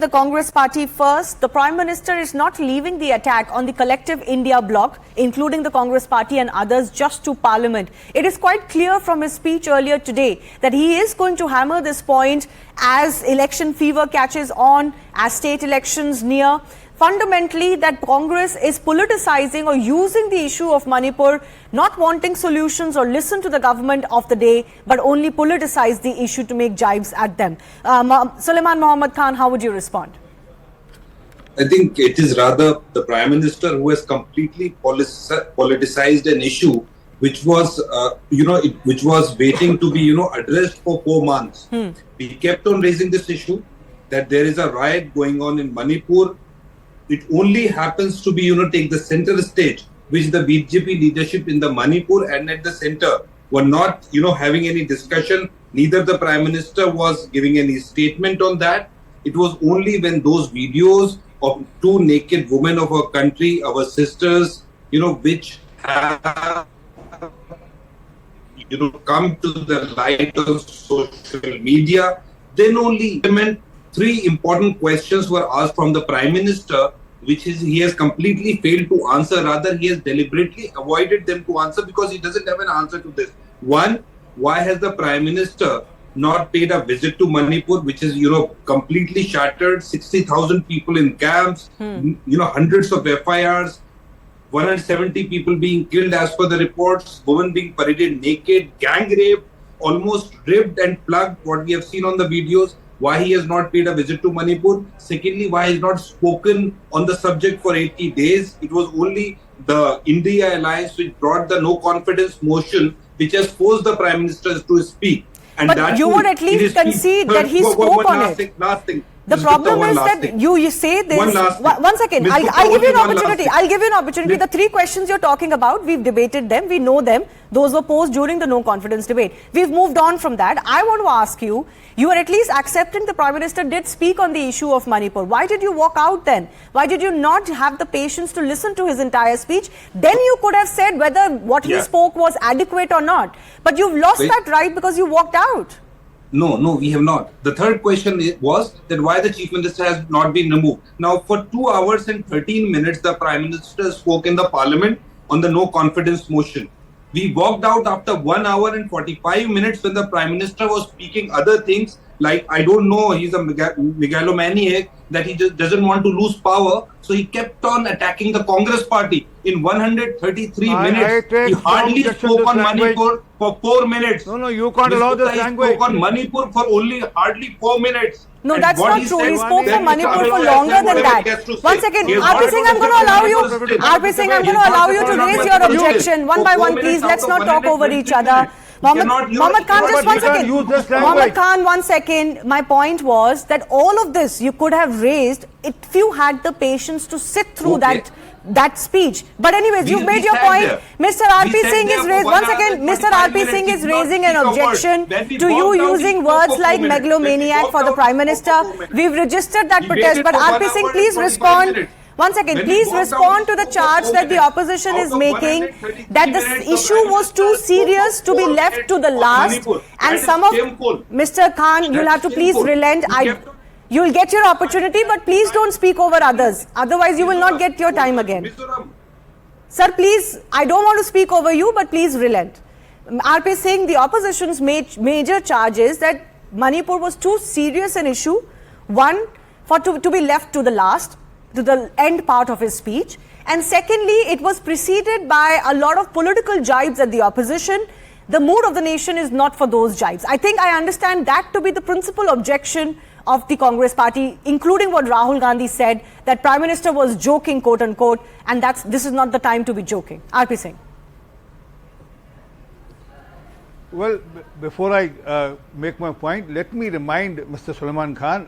The Congress party first, the Prime Minister is not leaving the attack on the collective India bloc, including the Congress party and others, just to Parliament. It is quite clear from his speech earlier today that he is going to hammer this point as election fever catches on, as state elections near. Fundamentally, that Congress is politicizing or using the issue of Manipur, not wanting solutions or listen to the government of the day, but only politicize the issue to make jibes at them. Sulaiman Muhammad Khan, how would you respond? I think it is rather the Prime Minister who has completely politicized an issue which was, which was waiting to be, addressed for 4 months. We kept on raising this issue that there is a riot going on in Manipur. It only happens to be, take the center stage, which the BJP leadership in the Manipur and at the center were not, having any discussion. Neither the Prime Minister was giving any statement on that. It was only when those videos of 2 naked women of our country, our sisters, which have, come to the light on social media, then only 3 important questions were asked from the Prime Minister, which he has completely failed to answer. Rather, he has deliberately avoided them to answer because he doesn't have an answer to this. One, why has the Prime Minister not paid a visit to Manipur, which is, completely shattered, 60,000 people in camps, hundreds of FIRs, 170 people being killed as per the reports, women being paraded naked, gang rape, almost ripped and plugged, what we have seen on the videos. Why he has not paid a visit to Manipur. Secondly, why he has not spoken on the subject for 80 days. It was only the India alliance which brought the no confidence motion, which has forced the Prime Minister to speak. And but you would at least concede that he spoke on it. Last thing. The problem is that you say this. One second. I'll give you an opportunity. I'll give you an opportunity. The 3 questions you're talking about, we've debated them. We know them. Those were posed during the no confidence debate. We've moved on from that. I want to ask you, you are at least accepting the Prime Minister did speak on the issue of Manipur. Why did you walk out then? Why did you not have the patience to listen to his entire speech? Then you could have said whether what he spoke was adequate or not. But you've lost that right because you walked out. No, we have not. The third question was that why the Chief Minister has not been removed. Now, for 2 hours and 13 minutes, the Prime Minister spoke in the Parliament on the no confidence motion. We walked out after 1 hour and 45 minutes when the Prime Minister was speaking other things like, I don't know, he's a megalomaniac, that he just doesn't want to lose power. So he kept on attacking the Congress party. In 133 minutes, he hardly spoke on Manipur for 4 minutes. No, you can't allow this language. He spoke on Manipur for only hardly 4 minutes. No, and that's not true. He spoke for Manipur for longer than that. One second, RP Singh, I'm going to allow you. RP Singh, I'm going to allow you to raise your objection one by one, please. Let's not talk over each other. Mohammed Khan, just 1 second. Mohammed Khan, 1 second. My point was that all of this you could have raised if you had the patience to sit through that speech. But anyways, you've made your point. Mr. RP Singh is raising, 1 second, Mr. RP Singh is raising an objection to you using words like megalomaniac for the Prime Minister. We've registered that protest, but RP Singh, please respond. 1 second, please respond to the charge that the opposition is making that this issue was too serious to be left to the last. And some of, Mr. Khan, you'll have to please relent. You'll get your opportunity, but please don't speak over others. Otherwise, you will not get your time again. Sir, please, I don't want to speak over you, but please relent. RP Singh, the opposition's major charge is that Manipur was too serious an issue, one, to be left to the last, to the end part of his speech. And secondly, it was preceded by a lot of political jibes at the opposition. The mood of the nation is not for those jibes. I think I understand that to be the principal objection of the Congress party, including what Rahul Gandhi said, that Prime Minister was joking, quote unquote, and this is not the time to be joking. RP Singh. Well, before I make my point, let me remind Mr. Sulaiman Khan,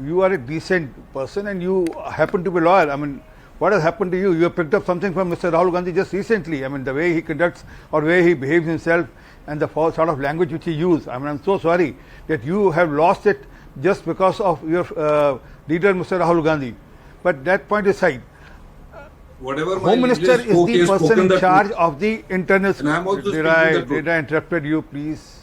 you are a decent person and you happen to be lawyer. I mean, what has happened to you? You have picked up something from Mr. Rahul Gandhi just recently. I mean, the way he conducts or way he behaves himself and the sort of language which he uses. I mean, I'm so sorry that you have lost it just because of your leader, Mr. Rahul Gandhi. But that point aside, Home Minister is the person in charge of the internal. Did I interrupted you, please?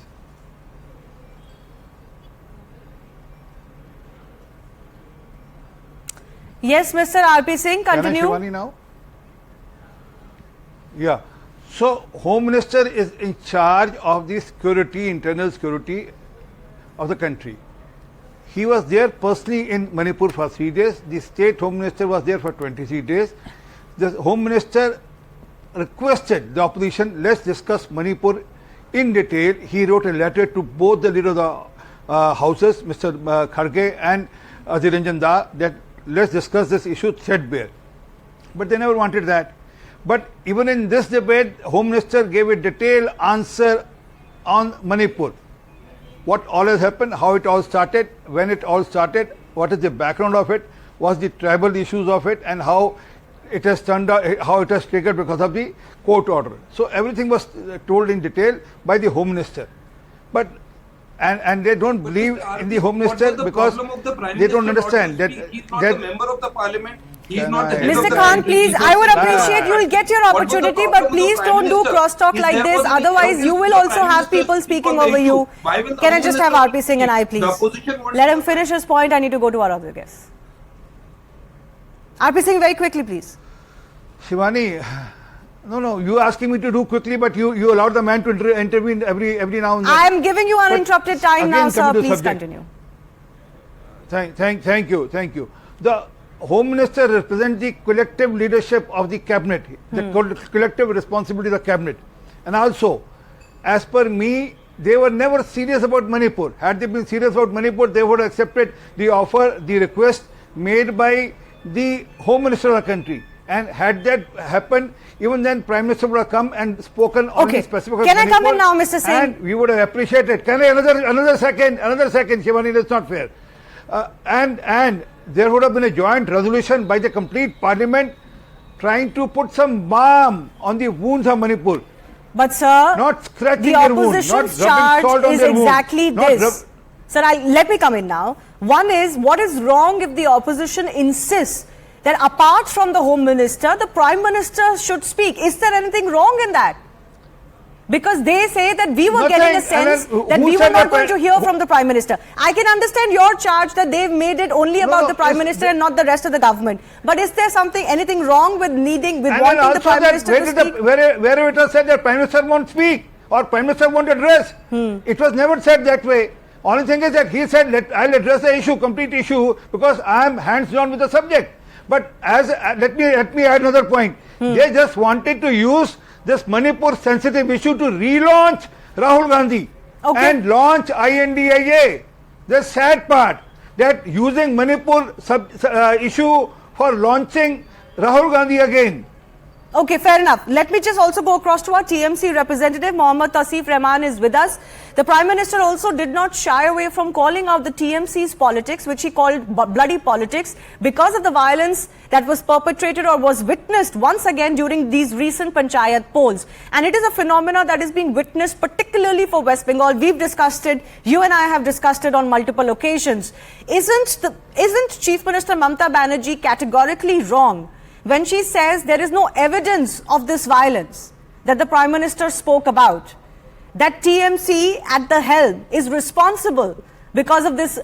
Yes, Mr. RP Singh, continue. Can I, Shivani, now? Yeah. So, Home Minister is in charge of the security, internal security of the country. He was there personally in Manipur for 3 days. The State Home Minister was there for 23 days. The Home Minister requested the opposition, let's discuss Manipur in detail. He wrote a letter to both the leaders of the houses, Mr. Kharge and Adhir Ranjan Da, that let's discuss this issue threadbare. But they never wanted that. But even in this debate, Home Minister gave a detailed answer on Manipur. What all has happened, how it all started, when it all started, what is the background of it, what's the tribal issues of it, and how it has turned out, how it has triggered because of the court order. So everything was told in detail by the Home Minister. But and they don't believe in the Home Minister because they don't understand that he's not the member of the Parliament. He's not the head of Mr. the Khan, country. please, I would appreciate you will get your What was the opportunity, problem but with the please Prime don't do Minister? crosstalk Is like there this. was an Otherwise, issue you with will the also Prime have Minister people speaking on the over you. issue. Why will the Can I Home just have Minister RP Singh and I, please? The opposition wants Let to- him finish his point. I need to go to our other guests. RP Singh, very quickly, please. Shivani, no, you asking me to do quickly, but you allowed the man to intervene every now and then. I am giving you uninterrupted time again, now, sir. coming to Please subject. continue. Thank you. The Home Minister represents the collective leadership of the cabinet, the collective responsibility of the cabinet. And also, as per me, they were never serious about Manipur. Had they been serious about Manipur, they would have accepted the offer, the request made by the Home Minister of the country. And had that happened, even then Prime Minister would have come and spoken on Okay. the specific. Can I come in now, Mr. Singh? And we would have appreciated. Can I another second, Shivani? That's not fair. And there would have been a joint resolution by the complete Parliament trying to put some balm on the wounds of Manipur. But, sir, Not scratching the their wound, not opposition's rubbing charge salt on is their wound, exactly not this. Sir, let me come in now. One is, what is wrong if the opposition insists that apart from the Home Minister, the Prime Minister should speak? Is there anything wrong in that? Because they say that we were getting a sense that we were not going to hear from the Prime Minister. I can understand your charge that they've made it only about the Prime Minister and not the rest of the government. But is there anything wrong with wanting the Prime Minister to speak? Wherever it was said that Prime Minister won't speak or Prime Minister won't address, it was never said that way. Only thing is that he said, I'll address the issue, complete issue, because I am hands-on with the subject. But let me add another point. They just wanted to use this Manipur sensitive issue to relaunch Rahul Gandhi and launch INDIA. The sad part that using Manipur issue for launching Rahul Gandhi again. Okay, fair enough. Let me just also go across to our TMC representative. Mohammad Tasif Rahman is with us. The Prime Minister also did not shy away from calling out the TMC's politics, which he called bloody politics, because of the violence that was perpetrated or was witnessed once again during these recent Panchayat polls. And it is a phenomena that is being witnessed particularly for West Bengal. We've discussed it. You and I have discussed it on multiple occasions. Isn't Chief Minister Mamata Banerjee categorically wrong when she says there is no evidence of this violence that the Prime Minister spoke about, that TMC at the helm is responsible because of this,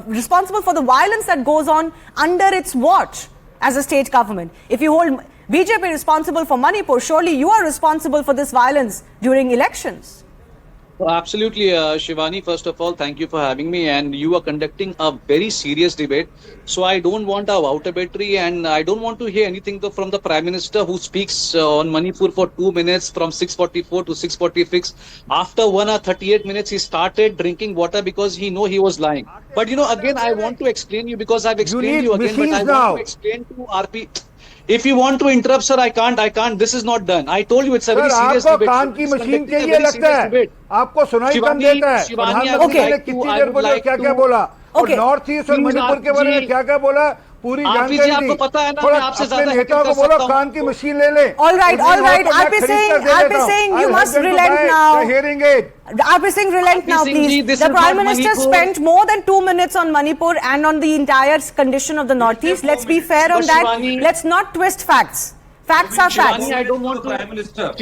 responsible for the violence that goes on under its watch as a state government? If you hold BJP responsible for Manipur, surely you are responsible for this violence during elections. Absolutely, Shivani. First of all, thank you for having me. And you are conducting a very serious debate. So I don't want a water-battery, and I don't want to hear anything from the Prime Minister who speaks on Manipur for 2 minutes from 6:44 to 6:46. After 1 hour 38 minutes, he started drinking water because he knew he was lying. But again, I want to explain you because I've explained you again. But I want to explain to RP. If you want to interrupt, sir, I can't. This is not done. I told you it's a very serious debate. कान की machine चाहिए लगता है. आपको सुनाई कम देता है. प्रधानमंत्री ने कितनी देर बोला, क्या बोला, और नॉर्थ ईस्ट और मणिपुर के बारे में क्या बोला, पूरी जानकारी दी. आपको पता है ना, मैं आपसे ज्यादा नेताओं को बोलो कान की मशीन ले ले. All right. RP Singh, you must relent now. RP Singh, relent now, please. The Prime Minister spent more than 2 minutes on Manipur and on the entire condition of the Northeast. Let's be fair on that. Let's not twist facts. Facts are facts. I don't want to. Prime Minister.